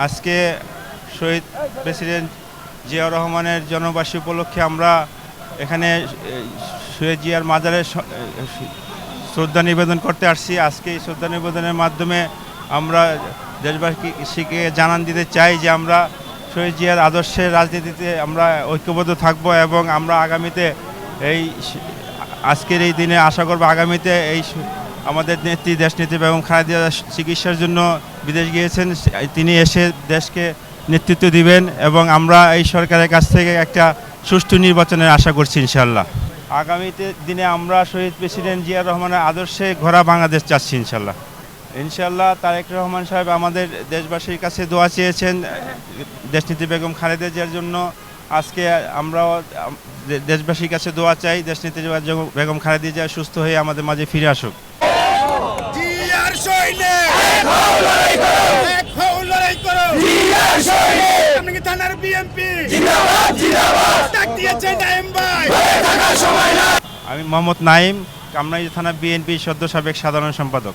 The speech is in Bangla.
আজকে শহীদ প্রেসিডেন্ট জিয়াউর রহমানের জন্মবার্ষিকী উপলক্ষে আমরা এখানে শহীদ জিয়ার মাজারে শ্রদ্ধা নিবেদন করতে আসছি। আজকে এই শ্রদ্ধা নিবেদনের মাধ্যমে আমরা দেশবাসীকে জানান দিতে চাই যে আমরা শহীদ জিয়ার আদর্শের রাজনীতিতে আমরা ঐক্যবদ্ধ থাকব এবং আমরা আগামীতে আজকের এই দিনে আশা করব আগামীতে আমাদের নেত্রী দেশনেত্রী বেগম খালেদা জিয়া চিকিৎসার জন্য বিদেশ গিয়েছেন, তিনি এসে দেশকে নেতৃত্ব দিবেন এবং আমরা এই সরকারের কাছ থেকে একটা সুষ্ঠু নির্বাচনের আশা করছি ইনশাল্লাহ। আগামীতে দিনে আমরা শহীদ প্রেসিডেন্ট জিয়াউর রহমানের আদর্শে গড়া বাংলাদেশ চাচ্ছি ইনশাল্লাহ। তারেক রহমান সাহেব আমাদের দেশবাসীর কাছে দোয়া চেয়েছেন দেশনেত্রী বেগম খালেদা জিয়ার জন্য। আজকে আমরাও দেশবাসীর কাছে দোয়া চাই দেশনেত্রী বেগম খালেদা জিয়া সুস্থ হয়ে আমাদের মাঝে ফিরে আসুক। আমি মোহাম্মদ নাইম, কামরাঙ্গীর থানা বিএনপি সদ্য সাবেক সাধারণ সম্পাদক।